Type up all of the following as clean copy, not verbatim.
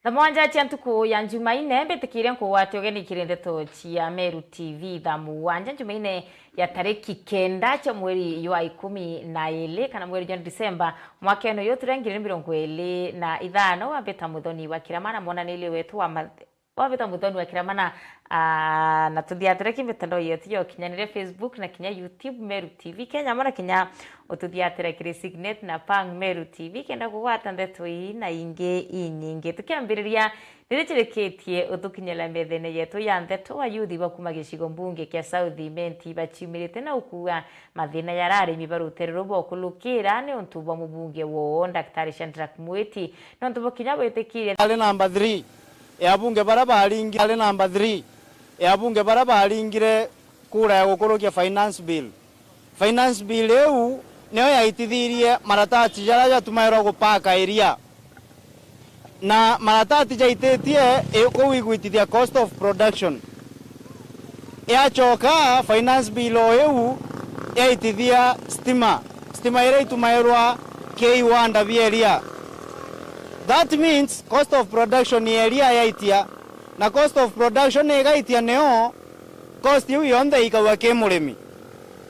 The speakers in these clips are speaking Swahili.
Thamwanja chantuku ya Jumaine betikire nkuwate ogeni kirendeto chia Meru TV thamuwanja Jumaine ya tariki kenda cha mweri wa 12 kana mweri wa Disemba mwaka eno yoturengire 25 wa beta muthoni wa kiramana monanile wetu wa beta muthoni wa kiramana na tuthiatire kimitandao yetu yo kinyanire Facebook na kinya YouTube Meru TV Kenya mara kinya ututhiatire kiri Signet na Pang Meru TV kenda kugwata ndeto hii na inge inyinge tukiambiriria nirichireketie utukinyela methene yetu ya ndeto wa yuthi bakuma gicigo mbunge kia South Menti bachimirite na ukua mathina yarari mibaruterero bokulukira ni untubo mubunge wo Daktari Shadrack Mwiti no ntubo kinya betekire ale number 3 ya bunge barabaringi ale number 3 ya bunge barabaringire kura ya gukorokia finance bill eu neo yaitithirie maratati jara jatumairwo gupaka area na maratati jaitetie ko wigwitithia cost of production ya choka finance bill eu yaitithia stima ire itumairwa K1 ndavi area. That means cost of production area yaitia na cost of production egaitia neo cost yu yonde ikawa ke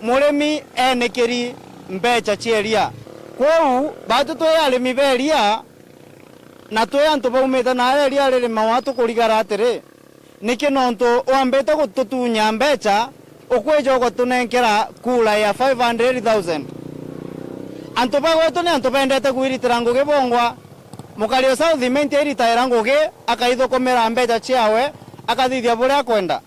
muremi enekeri mbecha cheria kwau batu to yale miberia na to yanto baumeta na area rere mawatu kurigara atere niki nonto wambeta gututunya mbecha okwejo gotunenkera kula ya 500,000 anto bagweto ne anto pendete kuiritira nguge bongwa mukalio South Menti iritaira nguge akaitho komera mbecha chiawe akathithia buria kwenda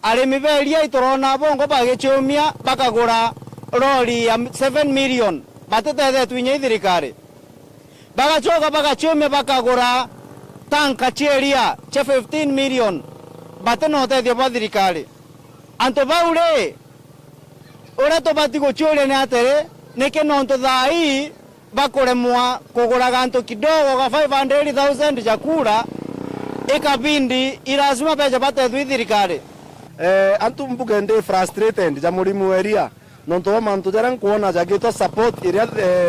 arimi beria itorona bongo bagichumia bakagura lori ya 7 million batete twinye thirikari bagachoka bagachumia bakagura tanka cheria che 15 million bateno tethio ba thirikari anto baure ora to batigo chule ne atere neke nonto thai bakuremwa kugura ganto kidogo ga 500,000 chakula ikabindi irazima beja batethwi thirikari. Antu mbuge ndi frustrated ja murimu area nonto mantu jaran kuona jagito support area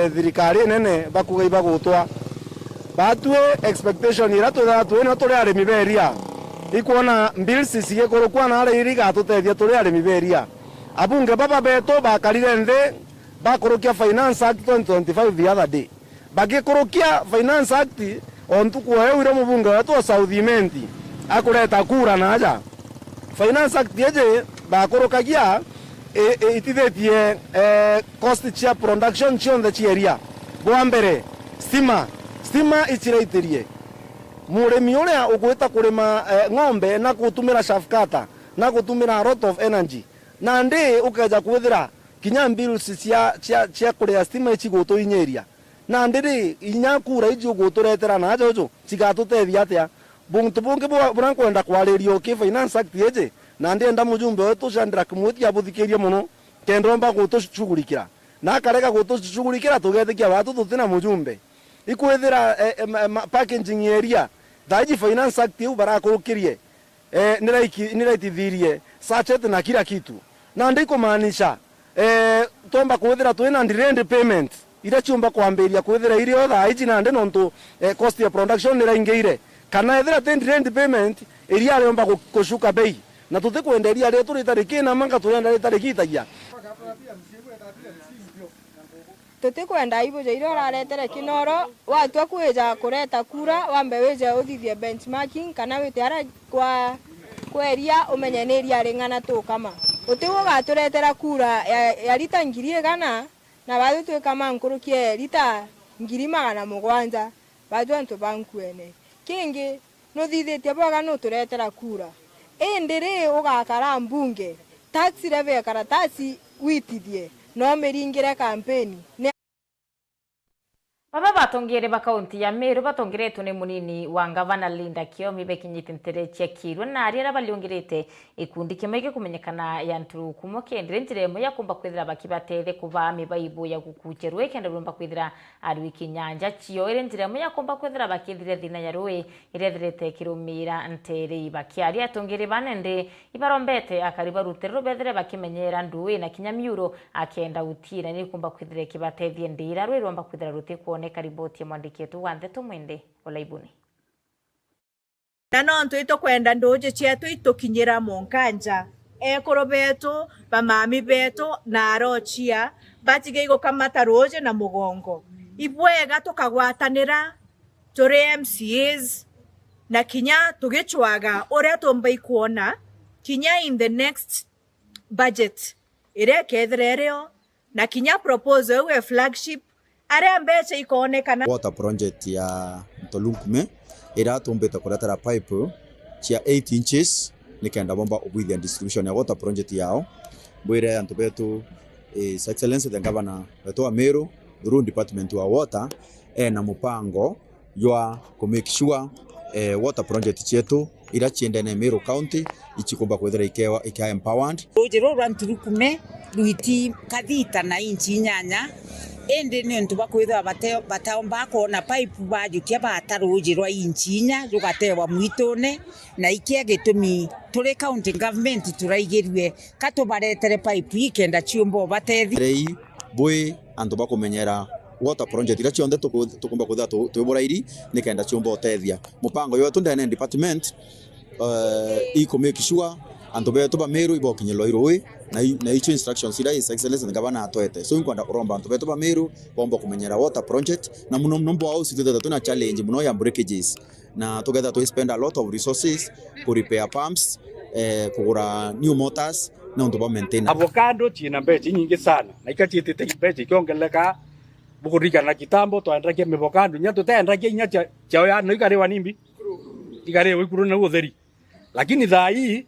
thirikari nene bakugaiba gutwa batwe expectation ira to no tore ari miberia ikuona bills siye korokwa na ari iriga tutethia tore ari miberia abunge baba beto bakarire nde bakorokia finance act 2025 the other day bagikorokia finance act ontu kwa ira mubunge watu South Menti akureta kura naja finance act yeje bakorokagia itithetie cost chia production chionde chieria bwambere stima ichireitirie muremi uria ugwita kurima ng'ombe na gutumira shafkata na gutumira a lot of energy na ndi ukaja kuthira kinya bills cia kuria stima ichigutu inyeria na ndiri inya kura iji uguturetera na jojo cigatutethia atia buntu bungi burankwenda kwaririo ki finance act yeje na ndienda mujumbe wetu Shadrack Mwiti abuthikirie muno kendromba gutushugurikira na kareka gutushugurikira tugetikia watu tutina mujumbe ikwethira packaging area daiji finance act yu barakurukirie niraitithirie sachet na kila kitu na ndiko maanisha tomba kwethira twina direct payment ira chumba kwambiria kwethira irio daiji na ndeno nto cost of production niraingeire kana ethira direct payment iria ariomba kushuka bei na tutikwenderia ria turitariki na manga turenda ritariki itagia tutikwenda ibo jairo raretere kinoro watu kweja kureta kura wambe weja uthithie benchmarking kana witiara kwa kweria umenyeneria ringana tu kama utiwo gaturetera kura ya lita ngiri gana na badu tu kama nkurukie lita ngiri 700 badu antu bankwene kingi no thithitie boga no turetera kura endere ugakara mbunge taxi reve karatasi witithie no meringire kampeni Baba batongere ba kaunti ya Meru batongeretwo ni munini wa Gavana Linda Kiomi bekinyite nterechia kirwa na ari arabaliongerete ikundi kimwe kumenyekana ya nturuku mokendere njiremo ya kumba kwithira bakibatete kubami baibu ya gukucherwe kenda rumba kwithira ari kinyanja chio ire njiremo ya kumba kwithira bakithire thina ya rwe irethirete kirumira ntere bakiari atongere banende ibarombete akariba ruterero bethire bakimenyera nduwe na kinyamiuro akenda utira ni kumba kwithire kibatethie ndira rwe rumba kwithira ruti kuone kariboti ya mwandiki wetu wa Ndeto Mwende Olaibuni. na nontu itukwenda nduje cietu itukinyira munkanja ekoro betu bamami betu na arochia batige igukamata ruje na mugongo ibwega tukagwatanira turi MCAs na kinya tugichwaga uria tumbai kuona kinya in the next budget ire kethrereo na kinya proposal we flagship aria mbeca ikonekana. Water project ya Ntolunkume ira tumbita kuretera pipe cia 8 inches nikenda bomba obwithia distribution ya water project yao bwire antu betu His Excellency the Governor wetu wa Meru through department wa water na mupango ywa ku make sure water project chetu ira chiendene Meru County ichikumba kwethera ikewa empowered. Rujiro rwa Ntolunkume ruiti kathita na inchi nyanya ende ne ntu bakwitha bataomba kona pipe bajukia batarujirwa inchi nya rugatewa mwitone na ikia gitumi turi county government turaigirie katubaretere pipe ikenda chiumbo batethi rei bwe antu bakumenyera water project ira chionde tukumba kwitha twiburairi nikenda chiumbo otethia mupango yo tundene department iko make sure antu betu ba Meru ibokinyelwa iroi na icho instructions ira His Excellency the Governor atwete so inkwenda kuromba antu betu ba Meru bomba kumenyera water project na muno mbo au sitete tuna challenge muno ya breakages na together to spend a lot of resources to repair pumps kugura new motors na ndo ba maintain. Avocado china mbechi nyingi sana na ikachitete mbechi kiongeleka bukurika na kitambo to andrake avocado nya to te andrake nya chao ya no ikare wanimbi ikare wikuru na utheri lakini thaa hii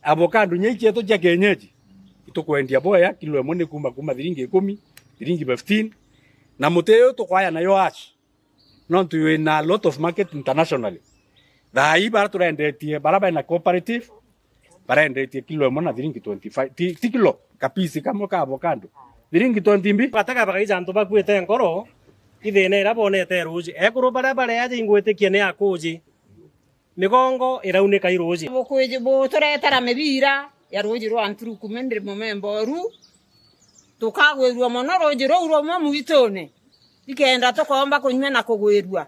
avocado nyingi yetu ya kienyeji itukwendia boya kilo emone kuma thiringi 10 thiringi 15 na muteo tukwaya nayo ash no to in a lot of market internationally thaa hii bara turendetie baraba na cooperative barendetie kilo emona thiringi 25 kilo kapisi kama ka avocado thiringi 20 bataka bakaija antu bakwete ngoro ithene irabonete ruji ekuru bara yaje ingwetikie ne akuji migongo iraunika iruji bukwije buturetera mibira ya ruji rwa Ntolunkume ndiri momembo ru tukagwirwa mono ruji rwo mu mwitone ikenda tukomba kunywa na kugwirwa.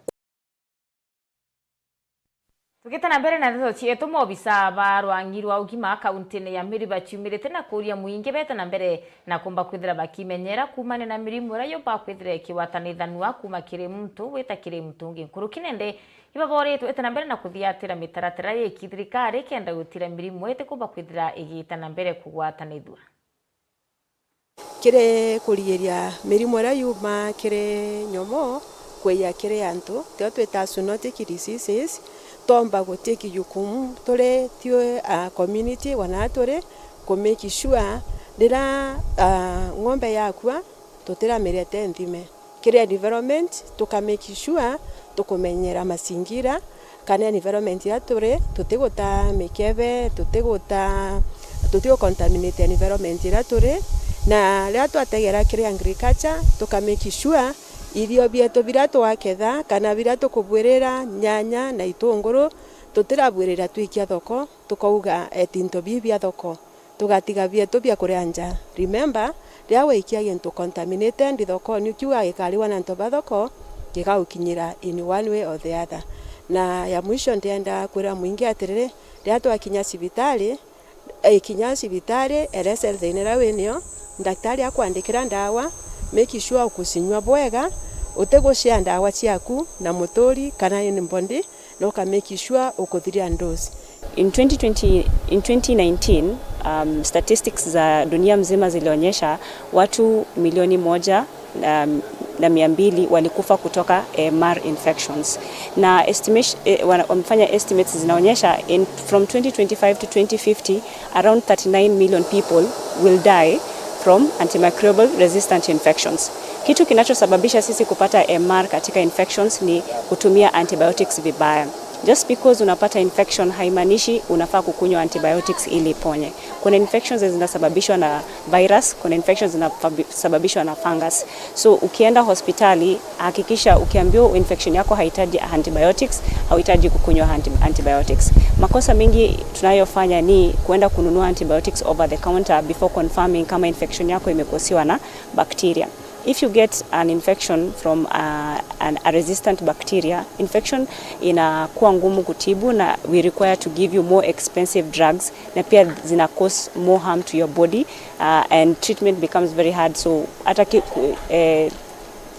Tukitana mbere na ndeto cietu mobisa barwangirwa ugima kaunti ya Meru bachiumirite na kuria muingi beta na mbere na kumba kwithira bakimenyera kumane na mirimu rayo bakwithira kiwatanithanwa kuma kire muntu weta kire mutungi nkuru kinende ibaboretwe etana mbere na kuthiatira mitaratara ye kithirikari kenda gutira mirimu ete kumba kwithira igitana mbere kugwatanithwa kire kuriyeria mirimu rayo ma kire nyomo kweya kire antu tio tweta zoonotic diseases tomba guteki jukumu tore tio community wanatore ko make sure dira ngombe yakwa totera merete ndime kire development tuka make sure tukumenyera masingira kana environment ya tore tutigota mikebe tutio contaminate environment ya tore na leo twategera kire agriculture tuka make sure irio bieto birato waketha kana birato kubwerera nyanya na itunguru tutirabwerera twikia thoko tukauga etinto bibia thoko tugatiga bieto bia kuranja remember ria weikia gintu contaminated thoko ni kiwa ikaliwa na ntoba thoko gigaukinyira in one way or the other na ya mwisho ndienda kwira mwingi atirire ria twakinya cibitari ikinya cibitari eresel thinera wenio daktari akwandikira ndawa make sure ukusinywa bwega utegoshia ndawa ciaku na mutori kana ni mbondi no ka make sure ukuthiria dose. In 2019 statistics za dunia mzima zilionyesha watu milioni 1 na 200 walikufa kutoka MR infections na wamefanya estimates zinaonyesha from 2025 to 2050 around 39 million people will die from antimicrobial resistant infections. Kitu kinachosababisha sisi kupata MR katika infections ni kutumia antibiotics vibaya. Just because unapata infection haimaanishi unafaa kukunywa antibiotics ili iponye. Kuna infections zinasababishwa na virus, kuna infections zinasababishwa na fungus. So ukienda hospitali hakikisha ukiambiwa infection yako haihitaji antibiotics, hauhitaji kukunywa antibiotics. Makosa mengi tunayofanya ni kuenda kununua antibiotics over the counter before confirming kama infection yako imekosiwa na bacteria. if you get an infection from a resistant bacteria, infection inakuwa ngumu kutibu na we require to give you more expensive drugs na pia zina cause more harm to your body and treatment becomes very hard, so hata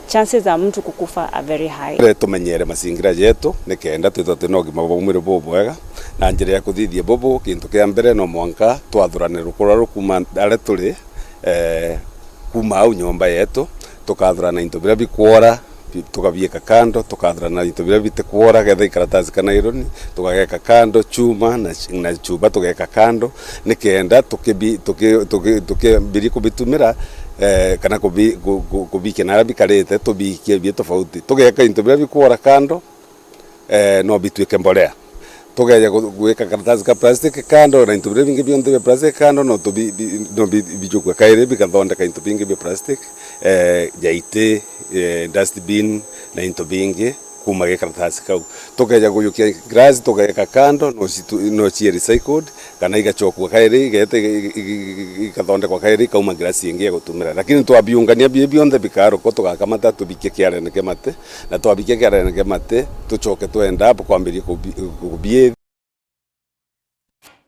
chances za mtu kukufa are very high. Tumenyere mazingira yetu nikenda twithote no gima bumire bubwega na njira ya kuthithia bubu kintu kia mbere no mwanka twathurane rukura rukuma ale tuli kuma au nyomba yetu tukathurana into bira bikwora tukabieka kando tukathurana into bira bitekwora getha ikaratazi kana ironi tukageka kando chuma na chuba tugeka kando nikenda tukibiri kubitumira kana kubike na bikarete tubikie bie tofauti tugeka into bira bikwora kando no bitwike mbolea tugeja gwika karatazi ka plastic kando na into bira bingi bionde bia plastic kando no bijukwa kaire bikathondeka into bingi bia plastic jaite dustbin na into bingi kuma ge karatazi kau tugeja guyukia grass tugeka kando no chi recycled kana igachokwa kaire igete ikathondekwa kaire kauma grass ingi gutumira lakini twabiungania bie bionde bikaro ko tugakamata tubikie kiarene kemate na twabikie kiarene kemate tuchoke twenda hapo kwambiria kubie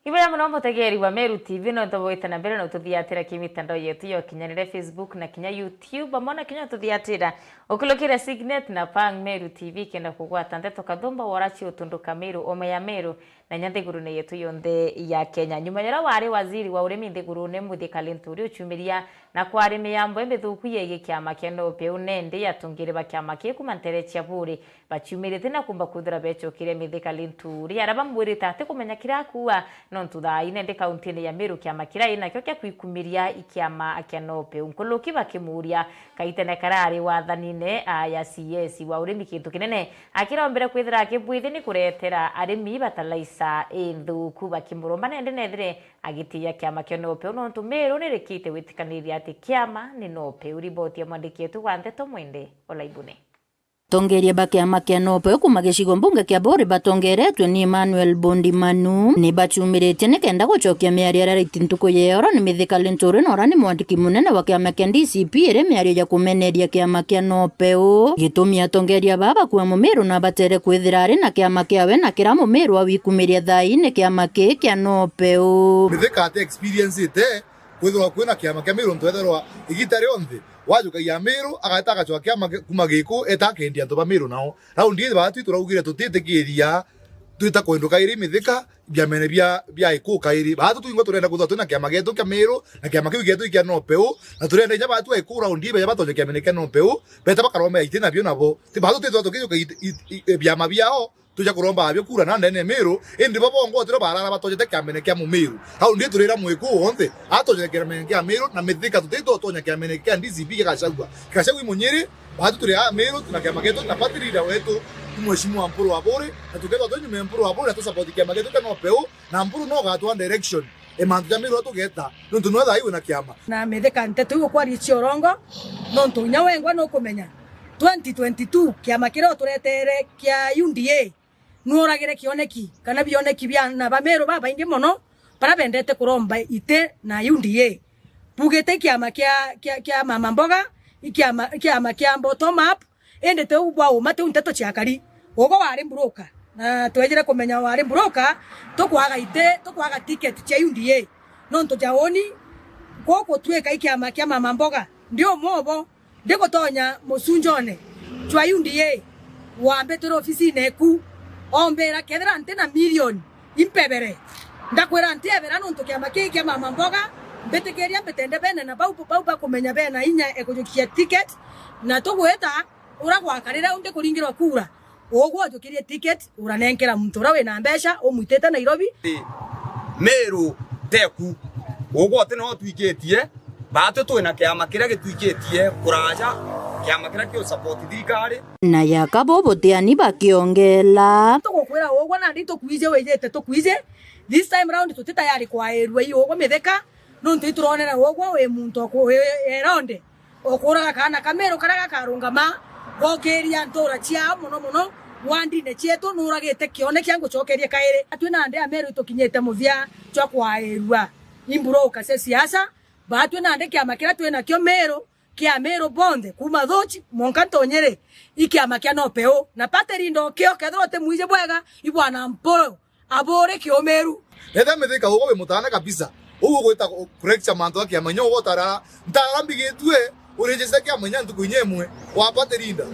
Ibaya muno mutegeri wa Meru TV no tobota na mbere no tuthiatira kimitandao yetu yo kinyanire Facebook na kinya YouTube amona kinya tuthiatira okulokira Signet na Pang Meru TV kenda kugwata ndeto kathomba warachi utunduka Meru ome ya Meru na nyanthiguru ne yetu yonde ya Kenya nyuma yara wari waziri wa urimi nthiguru ne Muthika Linturi uchumiria na kwari miyambo embethuku yege kiama keno pe unende yatungire bakiama kikumantere cia buri bachumirite na kumba kuthura becokire Muthika Linturi araba mwirita ate kumenya kirakuwa no ntutha ine ndi kaunti ya Meru kiama kira ina kyo kya kwikumiria ikiama keno pe unkoloki bakimuria kaitene karari wathanine ya CS wa urimi kintu kinene akirombere kwithira akibwithi ni kuretera arimi batalaisa enthuku bakimuromba nende nethire agitia kiama keno pe no ntumeru ni rikite witikaniria ati kiama ni no pe uriboti ya mwandiki yetu wa Ndeto Mwende Olaibune Tongeria bakiama kia nope kuma gicigo mbunge kia Bori batongeretwe ni Emmanuel Bondimanu ni bachumirite nikenda gucokia miario ya raiti ntuku yeoro ni Muthika Linturi nora ni mwandiki munene wa kiama kia DCP ire miario ya kumeneria kiama kia nopeu gitumi atongeria baba kwa Mumiru na batere kwithira ari na kiama kiawe na kira Mumiru awikumiria thaini kiama kia nopeu Muthika ate experience ite kwithirwa kwina kiama kia Meru ntwetherwa igita rionthe wajuka ya Meru agataka chwa kiama kuma giku etakendia antu ba Meru nao raundi batu turaugire tutitikiria twita kwenduka iri Muthika biamene bia iku kairi batu tuingo turenda kutha tuna kiama getu kia Meru na kiama kiu getu kia nopeu na turenda nya batu iku raundi be batu kia meneke nopeu beta bakarome itina bio nabo ti batu tito tukijuka biama biao tuja kuromba abyo kura na ndene Meru indi babongo tiro barara batojete kiamene kia Mumiru raundi turira mwiku onthe atojete kiamene kia Meru na Muthika tutito tonya kiamene kia DCP kashagwa imunyiri batu turi Meru tuna kiama getu na patrida wetu mheshimiwa Mpuru wa Bori na tuketwa tonyu Mpuru wa Bori atusupport kiama getu kana opeu na Mpuru no gatwa direction emantu ya Meru atugeta nuntu no thaiwe na kiama na Muthika ntetu kwa Richiorongo nontu nya wengwa no kumenya 2022 kiama kiro turetere kia UNDA nuoragire kioneki kana bioneki bia na ba Meru baba ingi mono para bendete kuromba ite na UNDA bugete kiama kia mama mboga kiama kia bottom up endete ubwa umate unteto chiakari ogo wari mbroka na twejera kumenya wari mbroka tukwaga ticket cha UNDA nonto jaoni goko tweka kiama kia mama mboga ndio mobo ndiko tonya musunjone chwa UNDA wambe toro ofisi neku ombera kedra antena million impebere ndakwera antebera nonto kiama kia mama mboga betekeria betende bene na bau kumenya bena inya ekojokia ticket na tugweta uragwakarira unde kuringirwa kura ogwo jokirie ticket uranenkera muntu urawe na mbesha omwitete Nairobi Meru teku ogwo teno twigetie batu twina kiama kiria gitwigetie kuraja kiama kiria kio support thirikari na yakabo botiani bakiongela tugukwira ogwo na ndito kuije wejete tukuije this time round tutita yari kwa erwe iyo ogwo Muthika nontu ituronera ogwo we muntu ako eronde okuraga kana Kameru karaga karungama gokeria ntora chia muno wandine chietu nuragite kione kyangu chokeria kaire atwina ande Meru tukinyete muthia chwa kwa erwa imburo kase siasa batwe na ande kiama kira twina kyo Meru kia Meru bonde kuma thochi monkanto nyere ikiama kia no peo na paterindo kio kedro te muije bwega ibwana mporo abore kio Meru etha methika ugo we mutana kabisa ugo gwita correct manto akia manyo ugo tara ntarambigitwe urejeje kia manya ntuku nyemwe wa paterinda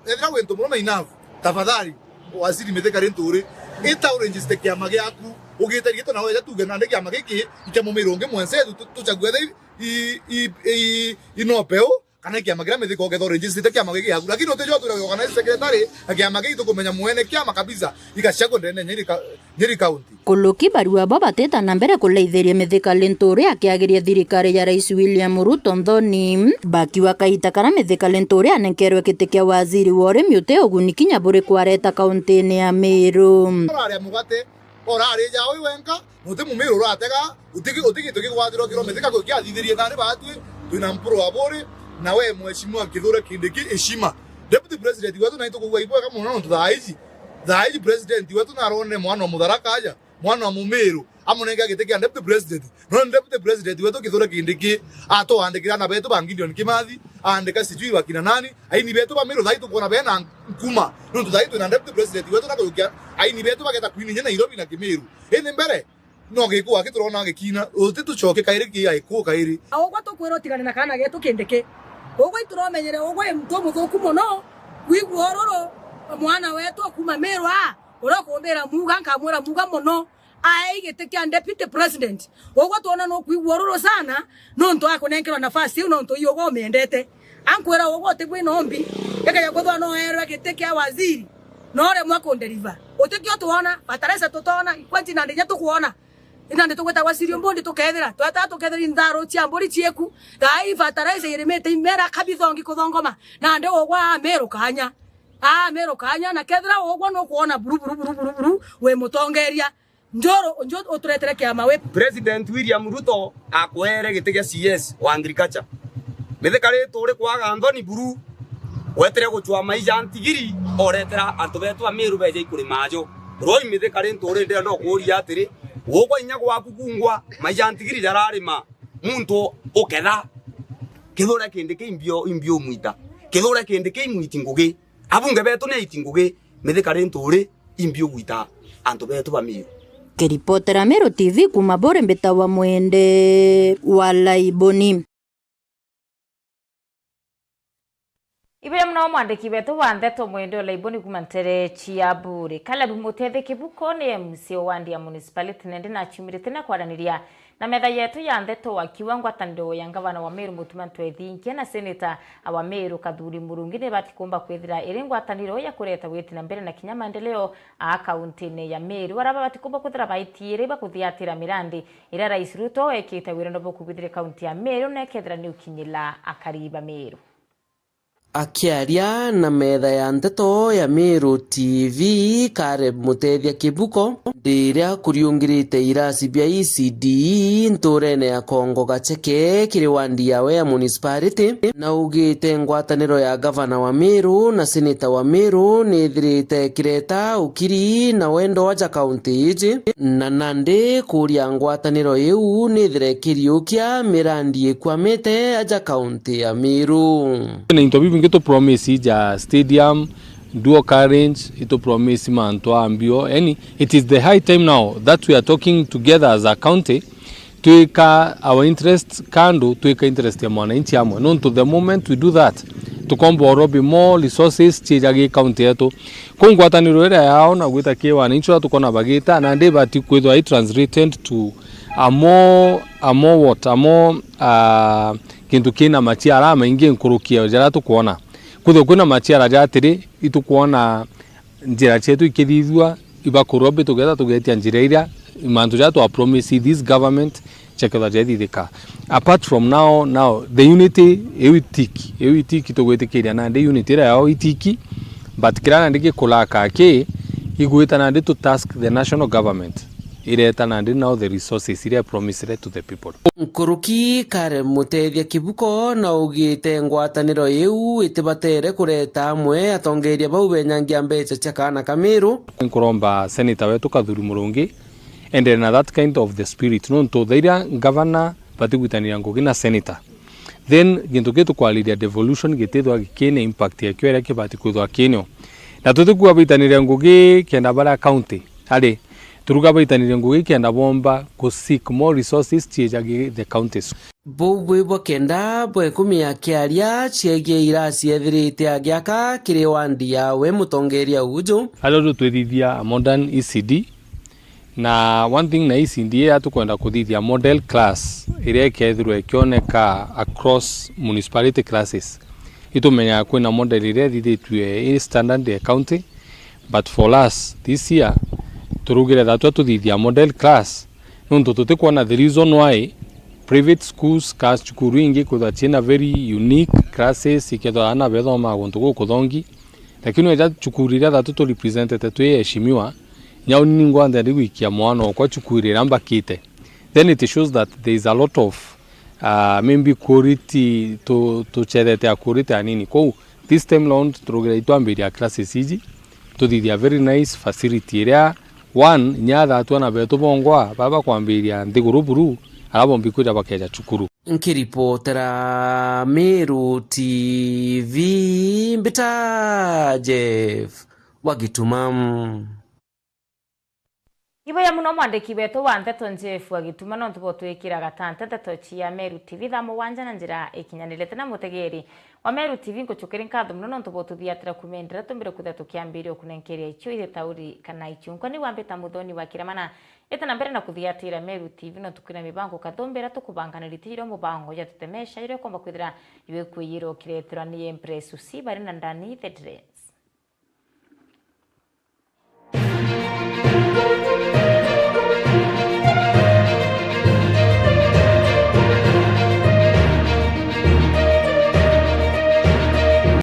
etha wento muno enough tafadhali waziri methika renturi ita urejeje kia magiaku ugita gito nawe ja tuge nande kia magiki ikemo mironge mwense tuchagwethe inopeo kana kia magira methika ogetho register kia magiki yaku lakini utejo tu organize secretary kia magiki tukumenya muene kia makabisa ikashako ndene Nyeri county kuluki barua baba teta na mbere kuleithiria mithika lenturi akiagiria thirikari ya Rais William Ruto nthoni bakiwa kaita kana mithika lenturi anenkerwe kiti kia waziri wa urimi ute uguni kinya buri kwareta kaunti-ini ya Meru orare jawe wenka muti mumiru ratega utiki tukigwathiro kiro methika ko kia thithirie thani batu twina mpuro abore na we mheshimiwa Kithure Kindiki heshima deputy president wetu na itukuwa ibweka muno ndo thaiji president wetu na rone mwana mutharaka aja mwana wa mumiru amunenga giteke deputy president no deputy president wetu Kithure Kindiki ato andikira na betu bangidion Kimathi andika sijui wakina nani aini betu ba miru thaitu kona bena nkuma no thaitu na deputy president wetu na kukia aini betu bageta kwini Nairobi na Kimiru ene mbere no gikuwa kiturona gikina uti tucoke kairi ki aiku kairi ahogwa tukwiro tigane na kana getu Kindiki ogwa ituromenyere ogwa mtu muthuku muno wiguororo mwana wetu kuma Meru urakumbira muga nkamwira muga muno aigitikia deputy president ogwa tuona no kwiguororo sana no nto akonenkerwa nafasi no nto yogo mendete ankwira ogwa tegwe nombi yakaya gwathwa no erwa gitikia waziri nore mwako nderiva otekio tuona bataresa tutona kwanti na ndinya tukuona ina ndi tukweta wasirio mbondi tukethira twata tukethira indaro cia mbori cieku dai bataresa iremete imera kabithongi kuthongoma na ndi ogwa Meru kanya Meru kanya na kethira ogwa no kuona buru we mutongeria njoro oturetere kia mawe President William Ruto akwere gitege CS wa agriculture methika turi kwaga nthoni buru wetere guchwa maija ntigiri oretera antu betu a Meru beje ikuri majo roi mithika turi nde no kuria atiri gukwa inya gwaku kungwa maija ntigiri jararima muntu uketha Kithure Kindiki imbio muita Kithure Kindiki imuiti ngugi abunge betu ne itingugi mithika turi imbio guita antu betu ba Meru Keripotera Meru TV kuma bore mbeta wa mwende wa Laiboni. Ibere mna mwandiki betu wa ndeto mwende wa Laiboni kumantere Chiabure. Kalabu Muthethe Kibuko ni MC wandi ya municipality nende na chumirite na kwaraniria na metha yetu ya ndeto wa kiwango atando ya ngavana wa Meru Mutumanto Ethinkia na senator wa Meru Kathuri Murungi ne batikumba kwithira iringwa ataniro ya kureta witi na mbere na kinya maendeleo a kaunti-ini ya Meru waraba batikumba kwithira baitiire bakuthiatira mirandi ira Rais Ruto ekite wira no bokubithire kaunti ya Meru na kethira ni ukinyila akariba Meru. Akiaria na metha ya ndeto ya Meru TV Caleb Mutethia Kibuko ndiria kuriungirite irasi bia ECD nturene ya Kongo Gacheke kiri wandi yawe ya municipality na ugite ngwataniro ya governor wa Meru na senator wa Meru nithirite kireta ukiri na wendo wa county iji na nandi kuria ngwataniro iu nithire kiriukia mirandi ikwamite aja county ya Meru Ito promise ja stadium dual carriage ito promise manto ambio and it is the high time now that we are talking together as a county tuika our interest kando tuika interest ya mwananchi amwe no to the moment we do that tukombo robi more resources chijagi county yetu kungwataniro ira yao na gwita ke wananchi tukona bagita na ndi bati kwithwa I translated to a more kintu kina machiara maingi nkurukia jara tukuona kutho kuna machiara jatiri itukuona njira chetu ikithithwa ibakurobe together tugetia njira ira mantu jatu promise this government chekela jedithika apart from now the unity ewitiki tugwetikiria na the unity ira yao itiki but kirana ndike kulaka ke igwita na ndi to task the national government ireta na ndi now the resources ire promise to the people. Nkuruki Caleb Mutethia Kibuko na ugite ngwataniro iu itibatere kureta amwe atongeria bau benyangia mbeca cia kana ka Meru nkuromba senator wetu Kathuri Murungi and then that kind of the spirit no to their governor batigutania ngugi na senator then gintu gitu kwaliria devolution gitithwa gikine impact ya kwera kibati kwithwa kinyo na tutikua baitaniria ngugi kenda bara county hari turuga baitaniria ngugi kenda bomba ku seek more resources chijagi the counties bubwe bokenda bwe kumia kiaria chiege irasi ethirite agiaka kiri wandi yawe mutongeria uju alo twithithia modern ECD na one thing na ECD atukwenda kuthithia model class iria kethirwe ikioneka across municipality classes itumenya kwina model iria thithitwe standard ya county but for us this year turugire that tuthithia model class nundu tutikuona the reason why private schools kas chukuru ingi kuthwa china very unique classes ikethwa ana bethoma guntu gukuthongi lakini weja chukuru iria that to represented to yeshimiwa nyau ningwa ndari wikia mwana kwa chukuru ira mbakite then it shows that there is a lot of maybe quality to chedete a quality anini ko this time round turugire itwambiria classes iji to thithia very nice facility area one nyatha atwana beto bongwa baba kwambiria ndiguru buru arabo mbikuja bakeja chukuru nkiripotera Meru TV mbita Jeff Wagitumam Ibo ya muno mwandiki beto wa Nteto Jeff Wagituma no tubo twikira gatante Nteto chia Meru TV thamo wanja na njira ikinyanirete na mutegeri wa Meru TV nkuchukira nkatho muno no tubo tuthiatira kumendera tumbire kuthe tukiambirio kunenkeria icho ile tauri kana icho kwani wambeta muthoni wa kiramana etana mbere na kuthiatira Meru TV no tukira mibango kathombera tukubanganiritiiro mubango ya tutemesha ile komba kwithira iwe kwiyiro kiretirwa ni Empress Usi bari na ndani the dreads